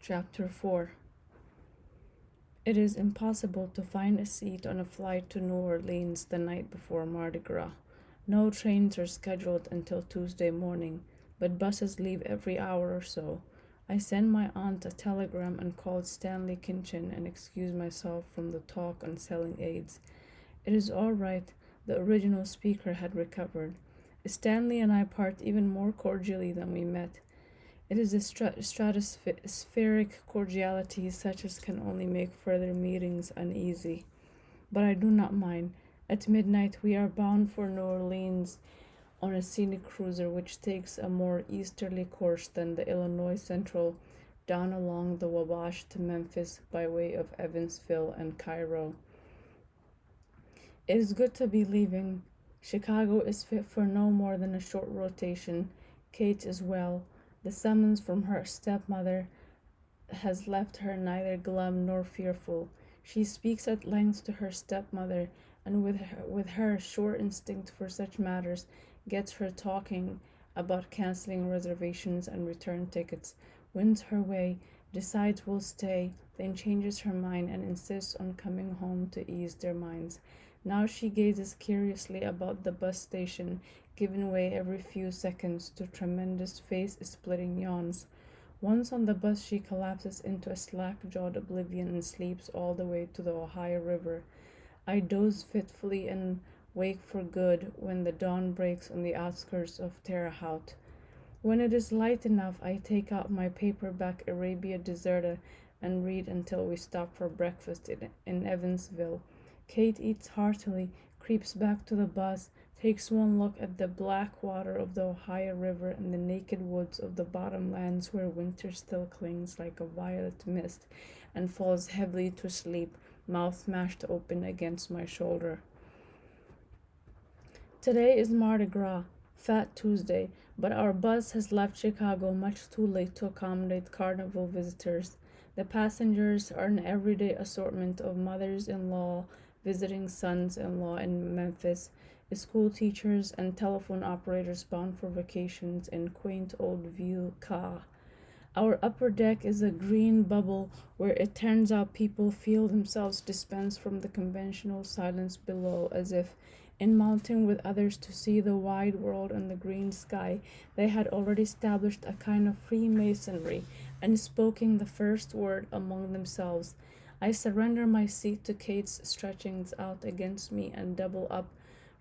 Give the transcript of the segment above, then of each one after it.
Chapter 4. It is impossible to find a seat on a flight to New Orleans the night before Mardi Gras. No trains are scheduled until Tuesday morning, but buses leave every hour or so. I sent my aunt a telegram and called Stanley Kinchin and excused myself from the talk on selling AIDS. It is all right, the original speaker had recovered. Stanley and I part even more cordially than we met. It is a stratospheric cordiality such as can only make further meetings uneasy. But I do not mind. At midnight we are bound for New Orleans on a scenic cruiser which takes a more easterly course than the Illinois Central down along the Wabash to Memphis by way of Evansville and Cairo. It is good to be leaving. Chicago is fit for no more than a short rotation. Kate is well. The summons from her stepmother has left her neither glum nor fearful. She speaks at length to her stepmother, and with her sure instinct for such matters, gets her talking about canceling reservations and return tickets, wins her way, decides we'll stay, then changes her mind and insists on coming home to ease their minds. Now she gazes curiously about the bus station, giving way every few seconds to tremendous face-splitting yawns. Once on the bus she collapses into a slack-jawed oblivion and sleeps all the way to the Ohio River. I doze fitfully and wake for good when the dawn breaks on the outskirts of Terre Haute. When it is light enough, I take out my paperback Arabia Deserta and read until we stop for breakfast in Evansville. Kate eats heartily, creeps back to the bus, takes one look at the black water of the Ohio River and the naked woods of the bottomlands where winter still clings like a violet mist, and falls heavily to sleep, mouth mashed open against my shoulder. Today is Mardi Gras, Fat Tuesday, but our bus has left Chicago much too late to accommodate carnival visitors. The passengers are an everyday assortment of mothers-in-law visiting sons-in-law in Memphis, school teachers and telephone operators bound for vacations in quaint old Vieux-Cas. Our upper deck is a green bubble where it turns out people feel themselves dispensed from the conventional silence below, as if, in mounting with others to see the wide world and the green sky, they had already established a kind of Freemasonry and spoken the first word among themselves. I surrender my seat to Kate's stretchings out against me and double up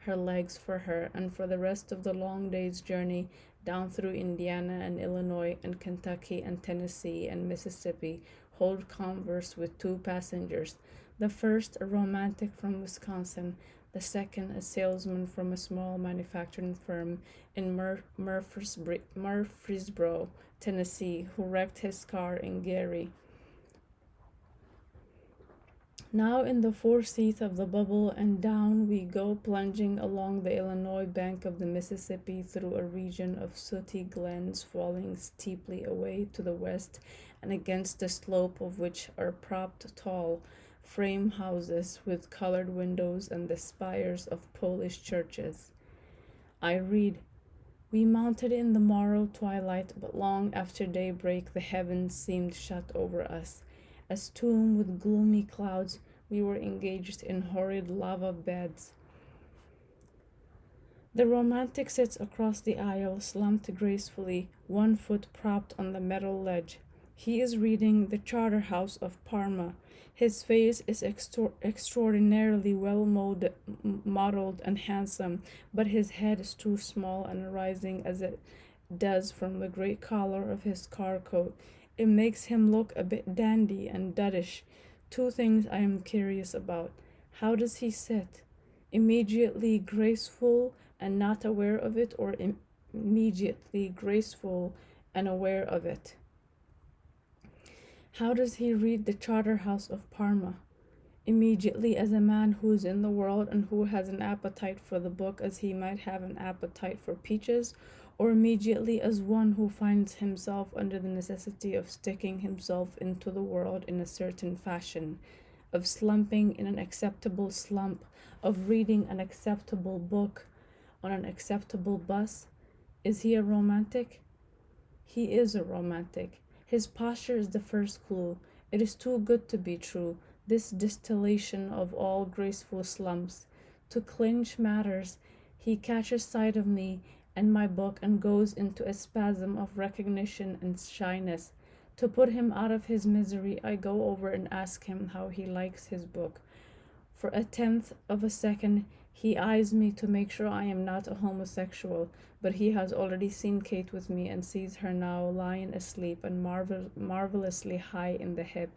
her legs for her, and for the rest of the long day's journey down through Indiana and Illinois and Kentucky and Tennessee and Mississippi, hold converse with two passengers. The first, a romantic from Wisconsin, the second, a salesman from a small manufacturing firm in Murfreesboro, Tennessee, who wrecked his car in Gary. Now in the foreseat of the bubble, and down we go plunging along the Illinois bank of the Mississippi through a region of sooty glens falling steeply away to the west, and against the slope of which are propped tall frame houses with colored windows and the spires of Polish churches. I read. We mounted in the morrow twilight, but long after daybreak the heavens seemed shut over us. As tomb with gloomy clouds, we were engaged in horrid lava beds. The romantic sits across the aisle, slumped gracefully, one foot propped on the metal ledge. He is reading The Charterhouse of Parma. His face is extraordinarily well modeled and handsome, but his head is too small and rising as it does from the great collar of his car coat. It makes him look a bit dandy and duddish. Two things I am curious about. How does he sit? Immediately graceful and not aware of it, or immediately graceful and aware of it? How does he read The Charterhouse of Parma? Immediately as a man who is in the world and who has an appetite for the book as he might have an appetite for peaches, or immediately as one who finds himself under the necessity of sticking himself into the world in a certain fashion, of slumping in an acceptable slump, of reading an acceptable book on an acceptable bus? Is he a romantic? He is a romantic. His posture is the first clue. It is too good to be true, this distillation of all graceful slumps. To clinch matters, he catches sight of me and my book and goes into a spasm of recognition and shyness. To put him out of his misery, I go over and ask him how he likes his book. For a tenth of a second, he eyes me to make sure I am not a homosexual, but he has already seen Kate with me and sees her now lying asleep and marvelously high in the hip.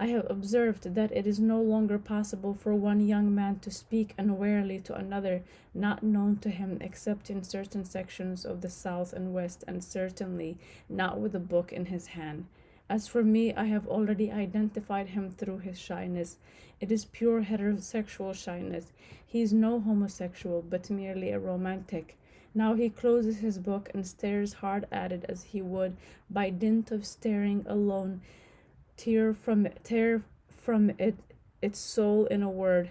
I have observed that it is no longer possible for one young man to speak unwarily to another not known to him except in certain sections of the South and West, and certainly not with a book in his hand. As for me, I have already identified him through his shyness. It is pure heterosexual shyness. He is no homosexual, but merely a romantic. Now he closes his book and stares hard at it as he would, by dint of staring alone, tear from it its soul in a word.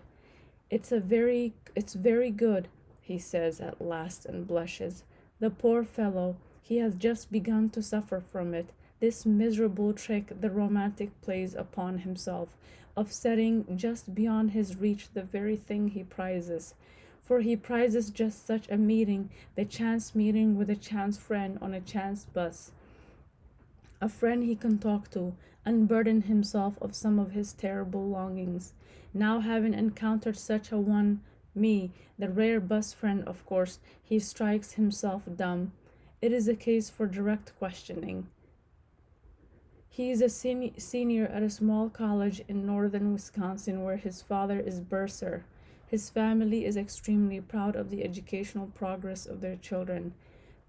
It's very good, he says at last and blushes. The poor fellow, he has just begun to suffer from it, this miserable trick the romantic plays upon himself, of setting just beyond his reach the very thing he prizes. For he prizes just such a meeting, the chance meeting with a chance friend on a chance bus, a friend he can talk to, unburden himself of some of his terrible longings. Now, having encountered such a one, me, the rare bus friend, of course, he strikes himself dumb. It is a case for direct questioning. He is a senior at a small college in northern Wisconsin where his father is bursar. His family is extremely proud of the educational progress of their children.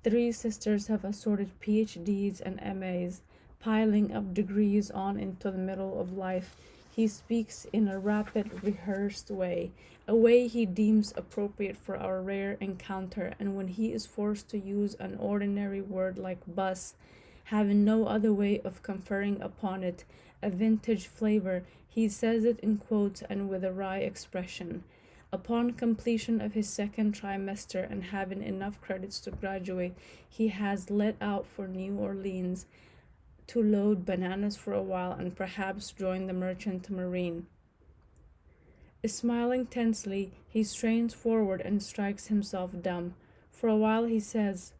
Three sisters have assorted PhDs and MAs, piling up degrees on into the middle of life. He speaks in a rapid, rehearsed way, a way he deems appropriate for our rare encounter, and when he is forced to use an ordinary word like bus, having no other way of conferring upon it a vintage flavor, he says it in quotes and with a wry expression. Upon completion of his second trimester and having enough credits to graduate, he has let out for New Orleans to load bananas for a while and perhaps join the merchant marine. Smiling tensely, he strains forward and strikes himself dumb. For a while he says,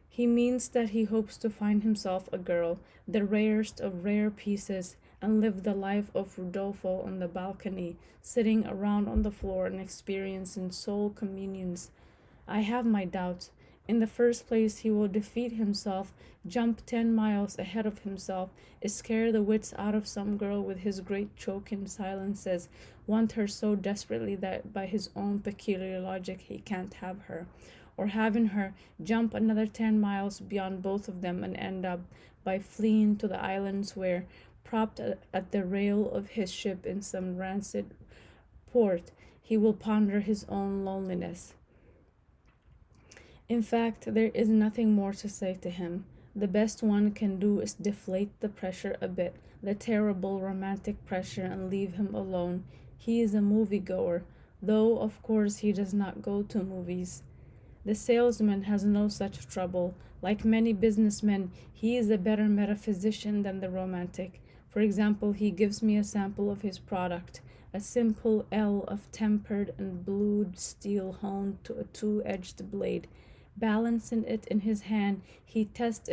he means that he hopes to find himself a girl, the rarest of rare pieces, and live the life of Rudolfo on the balcony, sitting around on the floor and experiencing soul communions. I have my doubts. In the first place, he will defeat himself, jump 10 miles ahead of himself, scare the wits out of some girl with his great choking silences, want her so desperately that by his own peculiar logic he can't have her, or having her jump another 10 miles beyond both of them and end up by fleeing to the islands where, propped at the rail of his ship in some rancid port, he will ponder his own loneliness. In fact, there is nothing more to say to him. The best one can do is deflate the pressure a bit, the terrible romantic pressure, and leave him alone. He is a moviegoer, though of course he does not go to movies. The salesman has no such trouble. Like many businessmen, he is a better metaphysician than the romantic. For example, he gives me a sample of his product, a simple L of tempered and blued steel honed to a two-edged blade. Balancing it in his hand, he tests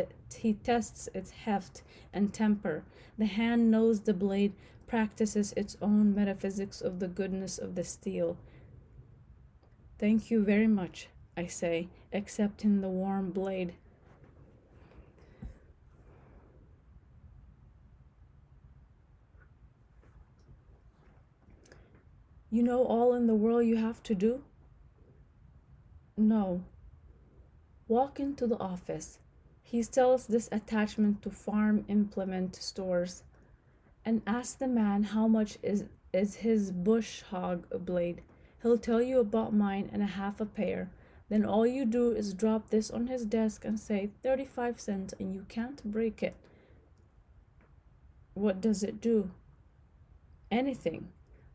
its heft and temper. The hand knows the blade, practices its own metaphysics of the goodness of the steel. Thank you very much, I say, accepting the warm blade. You know all in the world you have to do? No. Walk into the office. He sells this attachment to farm implement stores, and ask the man how much is his bush hog blade. He'll tell you about mine and a half a pair. Then all you do is drop this on his desk and say 35 cents, and you can't break it. What does it do? Anything.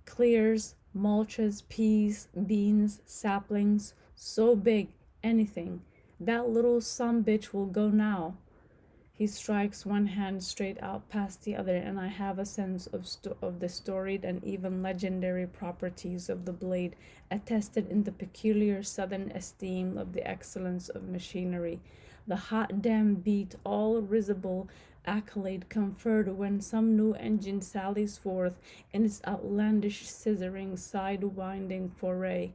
Clears, mulches, peas, beans, saplings, so big, anything. That little sumbitch will go now. He strikes one hand straight out past the other, and I have a sense of the storied and even legendary properties of the blade, attested in the peculiar southern esteem of the excellence of machinery. The hot damn beat, all risible accolade conferred when some new engine sallies forth in its outlandish, scissoring, side-winding foray.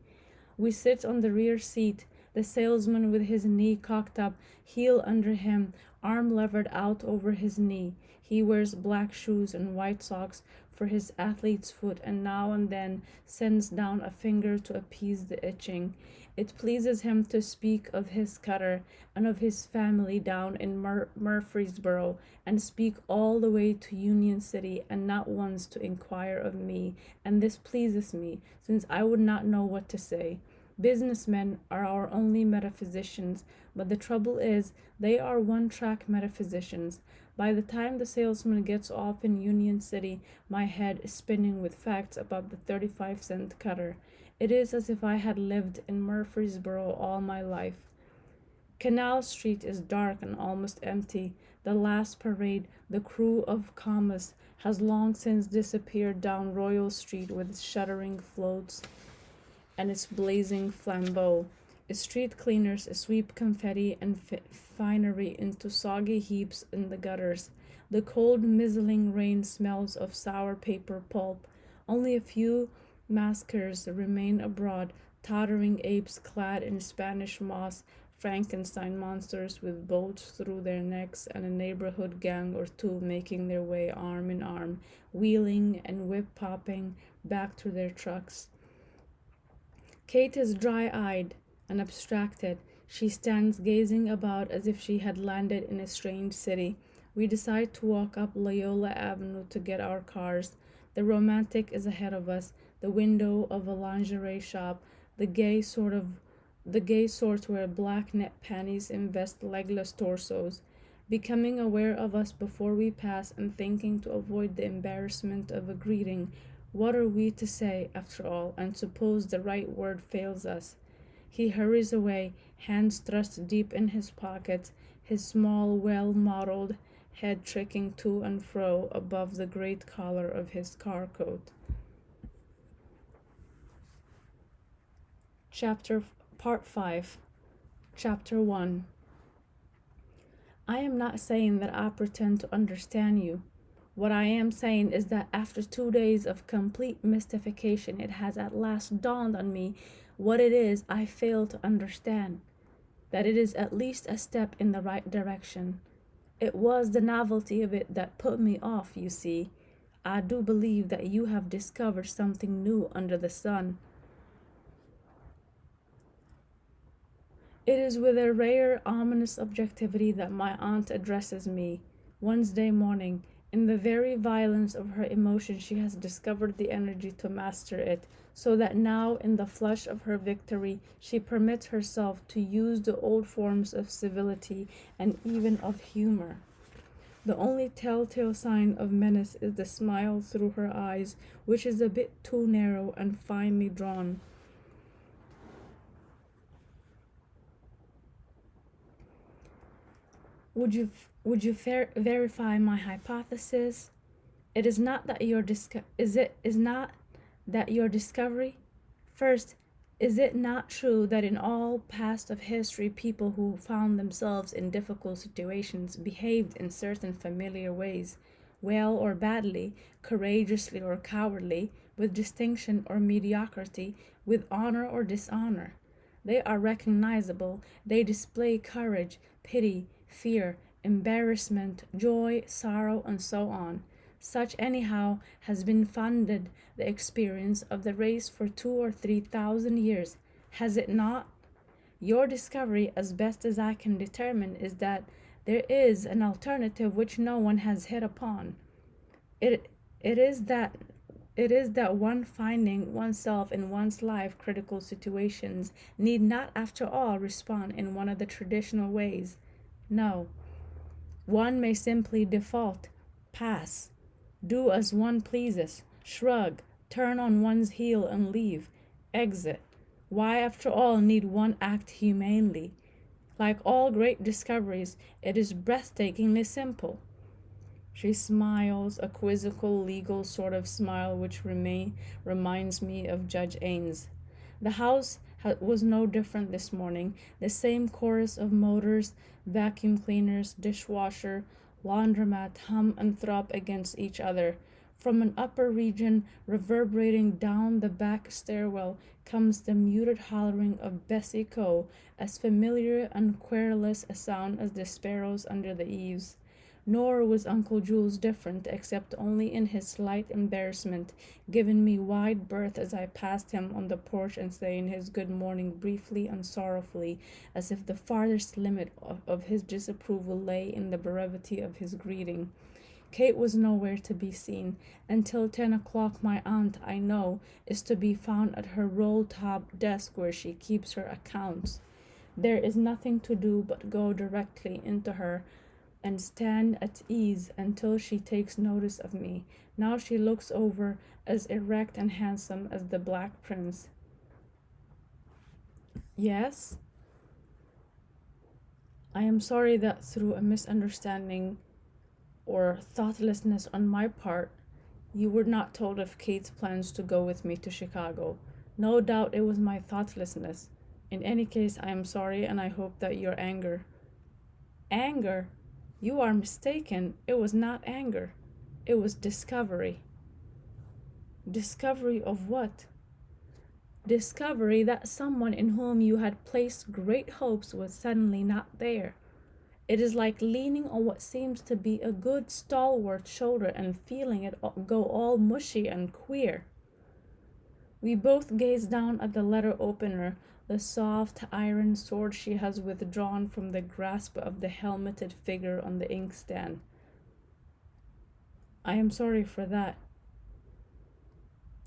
We sit on the rear seat, the salesman with his knee cocked up, heel under him, arm levered out over his knee. He wears black shoes and white socks for his athlete's foot, and now and then sends down a finger to appease the itching. It pleases him to speak of his cutter and of his family down in Murfreesboro, and speak all the way to Union City, and not once to inquire of me, and this pleases me, since I would not know what to say. Businessmen are our only metaphysicians, but the trouble is, they are one-track metaphysicians. By the time the salesman gets off in Union City, my head is spinning with facts about the 35-cent cutter. It is as if I had lived in Murfreesboro all my life. Canal Street is dark and almost empty. The last parade, the crew of commas, has long since disappeared down Royal Street with its shuddering floats and its blazing flambeaux. Street cleaners sweep confetti and finery into soggy heaps in the gutters. The cold, mizzling rain smells of sour paper pulp. Only a few maskers remain abroad, tottering apes clad in Spanish moss, Frankenstein monsters with boats through their necks, and a neighborhood gang or two making their way arm in arm, wheeling and whip-popping back to their trucks. Kate is dry-eyed and abstracted. She stands gazing about as if she had landed in a strange city. We decide to walk up Loyola Avenue to get our cars. The romantic is ahead of us, the window of a lingerie shop, the gay sort where black net panties invest legless torsos. Becoming aware of us before we pass and thinking to avoid the embarrassment of a greeting. What are we to say, after all, and suppose the right word fails us? He hurries away, hands thrust deep in his pockets, his small, well-modeled head tricking to and fro above the great collar of his car coat. Part 5. Chapter 1. I am not saying that I pretend to understand you. What I am saying is that after 2 days of complete mystification, it has at last dawned on me what it is I fail to understand, that it is at least a step in the right direction. It was the novelty of it that put me off, you see. I do believe that you have discovered something new under the sun. It is with a rare, ominous objectivity that my aunt addresses me. Wednesday morning, in the very violence of her emotion, she has discovered the energy to master it, so that now, in the flush of her victory, she permits herself to use the old forms of civility and even of humor. The only telltale sign of menace is the smile through her eyes, which is a bit too narrow and finely drawn. Would you verify my hypothesis? It is not that your discovery. First, is it not true that in all past of history, people who found themselves in difficult situations behaved in certain familiar ways, well or badly, courageously or cowardly, with distinction or mediocrity, with honor or dishonor? They are recognizable. They display courage, pity, fear, embarrassment, joy, sorrow, and so on. Such, anyhow, has been funded the experience of the race for 2,000 or 3,000 years, has it not? Your discovery, as best as I can determine, is that there is an alternative which no one has hit upon. It is that one finding oneself in one's life critical situations need not, after all, respond in one of the traditional ways. No. One may simply default, pass, do as one pleases, shrug, turn on one's heel and leave, exit. Why, after all, need one act humanely? Like all great discoveries, it is breathtakingly simple. She smiles, a quizzical, legal sort of smile which reminds me of Judge Ains. The house was no different this morning. The same chorus of motors, vacuum cleaners, dishwasher, laundromat hum and throb against each other. From an upper region, reverberating down the back stairwell, comes the muted hollering of Bessie Coe, as familiar and querulous a sound as the sparrows under the eaves. Nor was Uncle Jules different, except only in his slight embarrassment, giving me wide berth as I passed him on the porch and saying his good morning briefly and sorrowfully, as if the farthest limit of his disapproval lay in the brevity of his greeting. Kate was nowhere to be seen. Until 10 o'clock, my aunt, I know, is to be found at her roll-top desk where she keeps her accounts. There is nothing to do but go directly into her and stand at ease until she takes notice of me. Now she looks over as erect and handsome as the Black Prince. Yes, I am sorry that through a misunderstanding or thoughtlessness on my part, you were not told of Kate's plans to go with me to Chicago. No doubt it was my thoughtlessness. In any case, I am sorry and I hope that your anger. Anger? You are mistaken. It was not anger. It was discovery. Discovery of what? Discovery that someone in whom you had placed great hopes was suddenly not there. It is like leaning on what seems to be a good stalwart shoulder and feeling it go all mushy and queer. We both gaze down at the letter opener, the soft iron sword she has withdrawn from the grasp of the helmeted figure on the inkstand. I am sorry for that.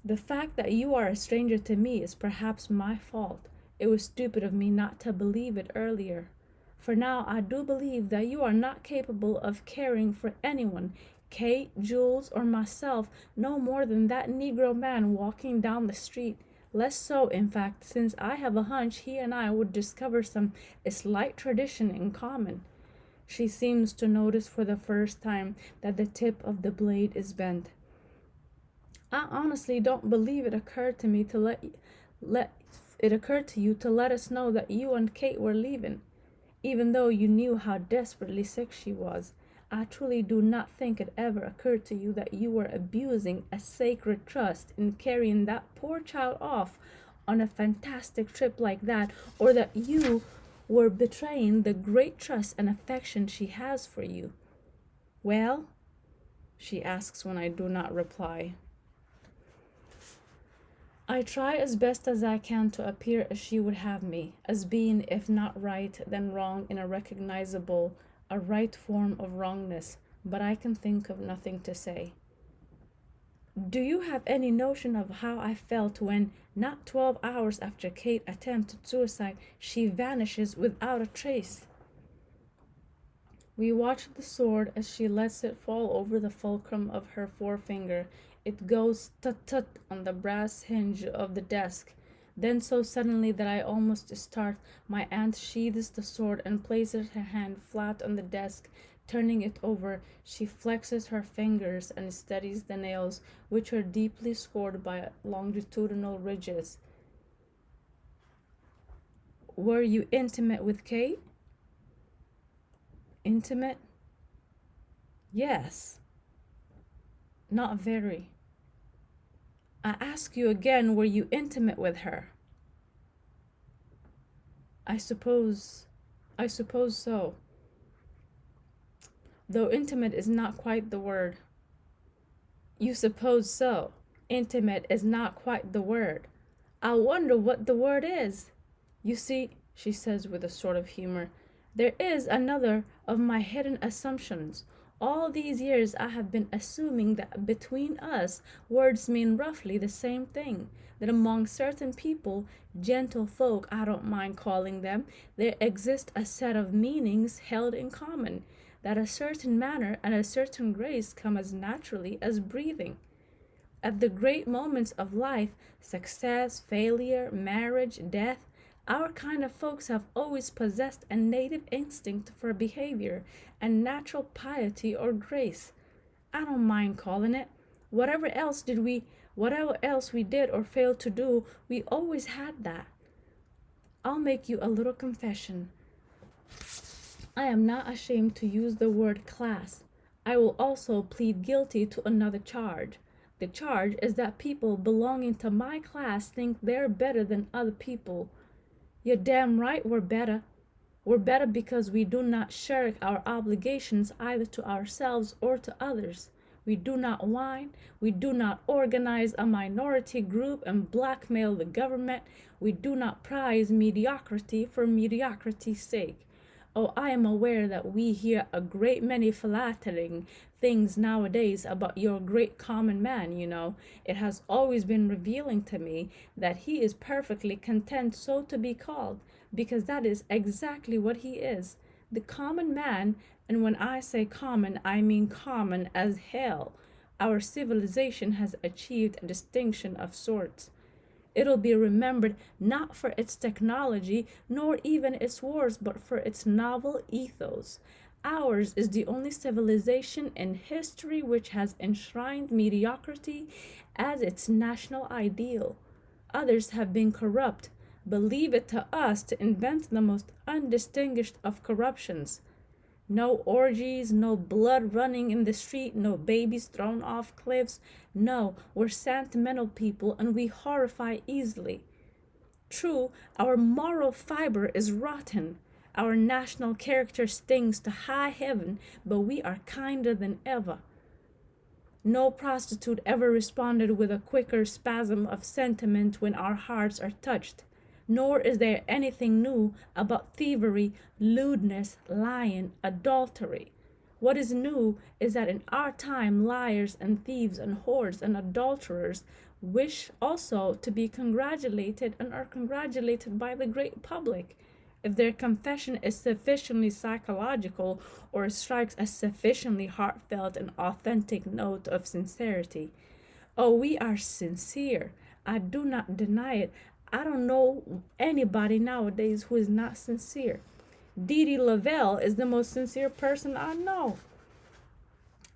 The fact that you are a stranger to me is perhaps my fault. It was stupid of me not to believe it earlier. For now I do believe that you are not capable of caring for anyone, Kate, Jules, or myself, no more than that Negro man walking down the street. Less so, in fact, since I have a hunch he and I would discover some slight tradition in common. She seems to notice for the first time that the tip of the blade is bent. I honestly don't believe it occurred to me to let it occurred to you to let us know that you and Kate were leaving, even though you knew how desperately sick she was. I truly do not think it ever occurred to you that you were abusing a sacred trust in carrying that poor child off on a fantastic trip like that, or that you were betraying the great trust and affection she has for you. Well, she asks when I do not reply. I try as best as I can to appear as she would have me, as being, if not right, then wrong in a right form of wrongness, but I can think of nothing to say. Do you have any notion of how I felt when, not 12 hours after Kate attempted suicide, she vanishes without a trace? We watch the sword as she lets it fall over the fulcrum of her forefinger. It goes tut-tut on the brass hinge of the desk. Then so suddenly that I almost start, my aunt sheathes the sword and places her hand flat on the desk. Turning it over, she flexes her fingers and steadies the nails, which are deeply scored by longitudinal ridges. Were you intimate with Kate? Intimate? Yes. Not very. I ask you again, were you intimate with her? I suppose so. Though intimate is not quite the word. You suppose so. Intimate is not quite the word. I wonder what the word is. You see, she says with a sort of humor, there is another of my hidden assumptions. All these years I have been assuming that between us words mean roughly the same thing, that among certain people, gentle folk I don't mind calling them, there exists a set of meanings held in common, that a certain manner and a certain grace come as naturally as breathing. At the great moments of life, success, failure, marriage, death, Our kind of folks have always possessed a native instinct for behavior and natural piety or grace. I don't mind calling it. Whatever else did we whatever else we did or failed to do, we always had that. I'll make you a little confession. I am not ashamed to use the word class. I will also plead guilty to another charge. The charge is that people belonging to my class think they're better than other people. You're damn right we're better. We're better because we do not shirk our obligations either to ourselves or to others. We do not whine. We do not organize a minority group and blackmail the government. We do not prize mediocrity for mediocrity's sake. Oh, I am aware that we hear a great many flattering things nowadays about your great common man, you know. It has always been revealing to me that he is perfectly content so to be called, because that is exactly what he is, the common man, and when I say common, I mean common as hell. Our civilization has achieved a distinction of sorts. It'll be remembered not for its technology, nor even its wars, but for its novel ethos. Ours is the only civilization in history which has enshrined mediocrity as its national ideal. Others have been corrupt. Believe it to us to invent the most undistinguished of corruptions. No orgies, no blood running in the street, no babies thrown off cliffs. No, we're sentimental people and we horrify easily. True, our moral fiber is rotten. Our national character stings to high heaven, but we are kinder than ever. No prostitute ever responded with a quicker spasm of sentiment when our hearts are touched. Nor is there anything new about thievery, lewdness, lying, adultery. What is new is that in our time liars and thieves and whores and adulterers wish also to be congratulated and are congratulated by the great public. If their confession is sufficiently psychological or strikes a sufficiently heartfelt and authentic note of sincerity. Oh, we are sincere. I do not deny it. I don't know anybody nowadays who is not sincere. Dee Lavelle is the most sincere person I know.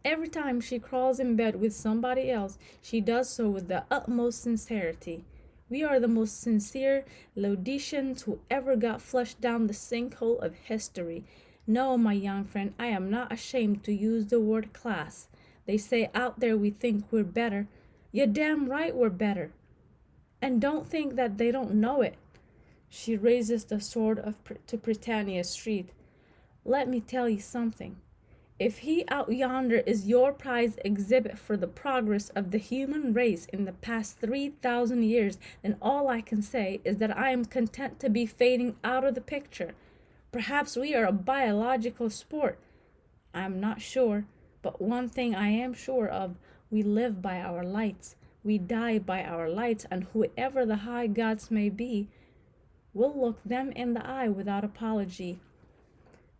Every time she crawls in bed with somebody else, she does so with the utmost sincerity. We are the most sincere Laodiceans who ever got flushed down the sinkhole of history. No, my young friend, I am not ashamed to use the word class. They say out there we think we're better. You're damn right we're better. And don't think that they don't know it. She raises the sword to Britannia Street. Let me tell you something. If he out yonder is your prize exhibit for the progress of the human race in the past 3,000 years, then all I can say is that I am content to be fading out of the picture. Perhaps we are a biological sport. I am not sure, but one thing I am sure of, we live by our lights. We die by our lights, and whoever the high gods may be, will look them in the eye without apology.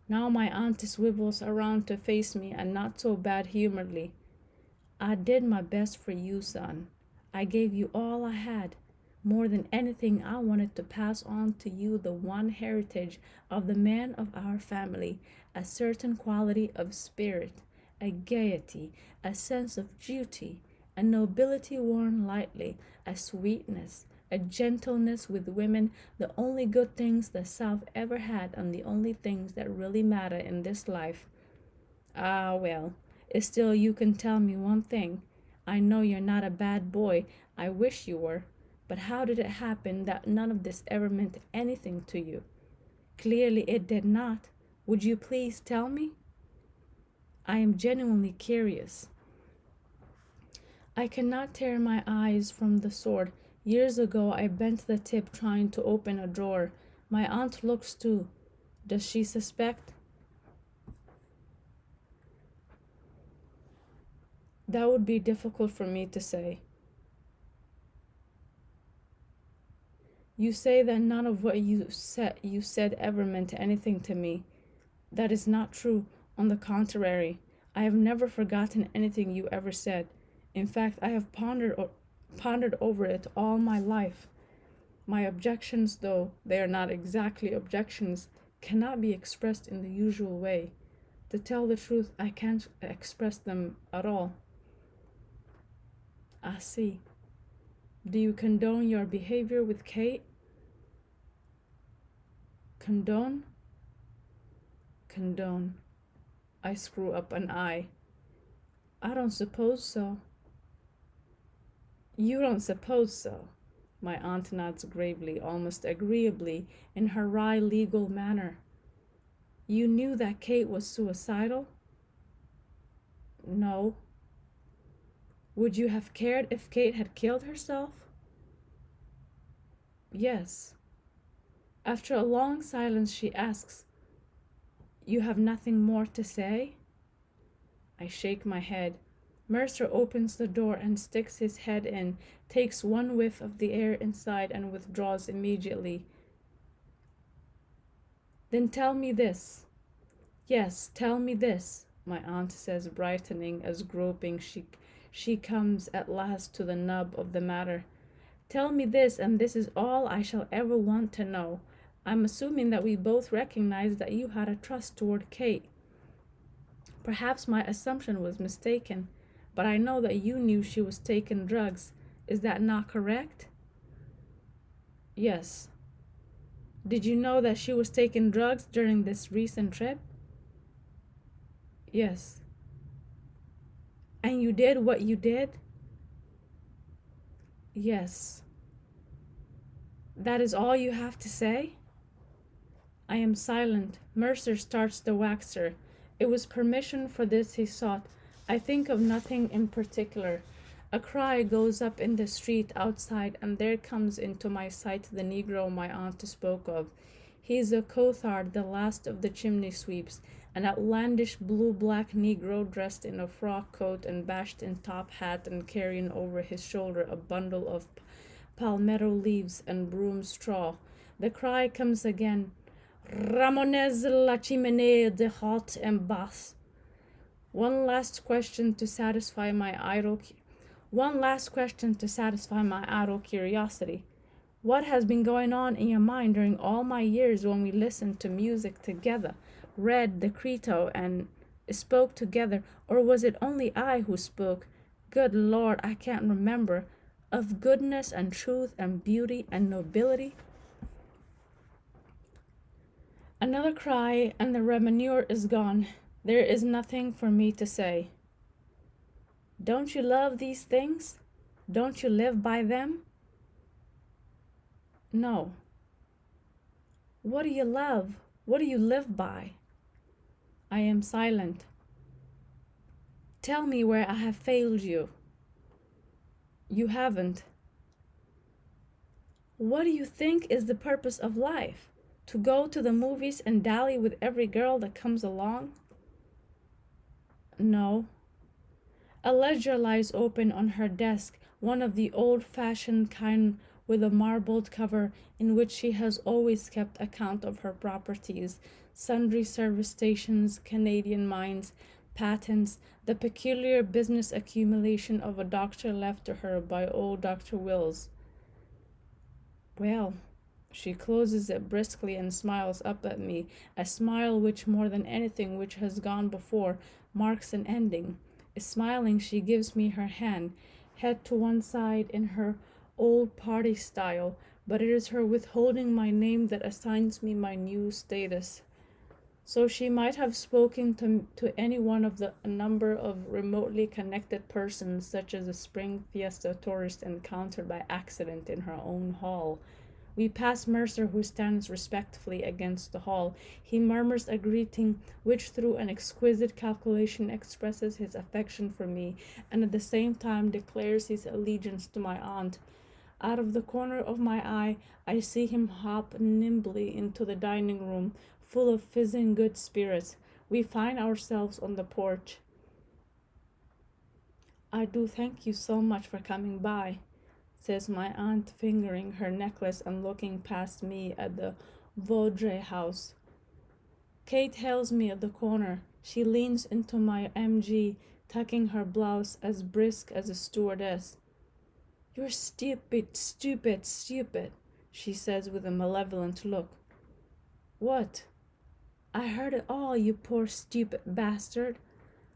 Now my auntie swivels around to face me, and not so bad-humoredly. I did my best for you, son. I gave you all I had. More than anything, I wanted to pass on to you the one heritage of the man of our family, a certain quality of spirit, a gaiety, a sense of duty, a nobility worn lightly, a sweetness, a gentleness with women, the only good things the South ever had and the only things that really matter in this life. Ah, well, still you can tell me one thing. I know you're not a bad boy. I wish you were. But how did it happen that none of this ever meant anything to you? Clearly it did not. Would you please tell me? I am genuinely curious. I cannot tear my eyes from the sword. Years ago I bent the tip trying to open a drawer. My aunt looks too. Does she suspect? That would be difficult for me to say. You say that none of what you said ever meant anything to me. That is not true. On the contrary, I have never forgotten anything you ever said. In fact, I have pondered over it all my life. My objections, though they are not exactly objections, cannot be expressed in the usual way. To tell the truth, I can't express them at all. I see. Do you condone your behavior with Kate? Condone? Condone. I screw up an eye. I don't suppose so. You don't suppose so. My aunt nods gravely, almost agreeably, in her wry legal manner. You knew that Kate was suicidal? No. Would you have cared if Kate had killed herself? Yes. After a long silence, she asks, You have nothing more to say? I shake my head. Mercer opens the door and sticks his head in, takes one whiff of the air inside, and withdraws immediately. Then tell me this. Yes, tell me this, my aunt says, brightening as groping she comes at last to the nub of the matter. Tell me this, and this is all I shall ever want to know. I'm assuming that we both recognize that you had a trust toward Kate. Perhaps my assumption was mistaken, but I know that you knew she was taking drugs. Is that not correct? Yes. Did you know that she was taking drugs during this recent trip? Yes. And you did what you did? Yes. That is all you have to say? I am silent. Mercer starts the waxer. It was permission for this he sought. I think of nothing in particular. A cry goes up in the street outside, and there comes into my sight the Negro my aunt spoke of. He is a Cothard, the last of the chimney sweeps, an outlandish blue-black Negro dressed in a frock coat and bashed in top hat and carrying over his shoulder a bundle of palmetto leaves and broom straw. The cry comes again. Ramones la chimenée de hot and basse. One last question to satisfy my idle curiosity. What has been going on in your mind during all my years when we listened to music together, read the Credo, and spoke together? Or was it only I who spoke? Good Lord, I can't remember. Of goodness and truth and beauty and nobility? Another cry, and the remanure is gone. There is nothing for me to say. Don't you love these things? Don't you live by them? No. What do you love? What do you live by? I am silent. Tell me where I have failed you. You haven't. What do you think is the purpose of life? To go to the movies and dally with every girl that comes along? No. A ledger lies open on her desk, one of the old-fashioned kind with a marbled cover, in which she has always kept account of her properties, sundry service stations, Canadian mines, patents, the peculiar business accumulation of a doctor left to her by old Dr. Wills. Well, she closes it briskly and smiles up at me, a smile which, more than anything which has gone before, marks an ending. Smiling, she gives me her hand, head to one side in her old party style, but it is her withholding my name that assigns me my new status. So she might have spoken to any one of a number of remotely connected persons, such as a spring fiesta tourist encountered by accident in her own hall. We pass Mercer, who stands respectfully against the hall. He murmurs a greeting which through an exquisite calculation expresses his affection for me, and at the same time declares his allegiance to my aunt. Out of the corner of my eye, I see him hop nimbly into the dining room, full of fizzing good spirits. We find ourselves on the porch. I do thank you so much for coming by, says my aunt, fingering her necklace and looking past me at the Vaudreuil house. Kate hails me at the corner. She leans into my MG, tucking her blouse as brisk as a stewardess. You're stupid, stupid, stupid, she says with a malevolent look. What? I heard it all, you poor stupid bastard.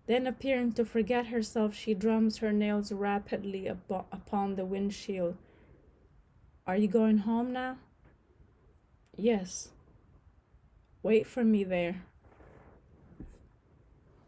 Then, appearing to forget herself, she drums her nails rapidly upon the windshield. Are you going home now? Yes. Wait for me there.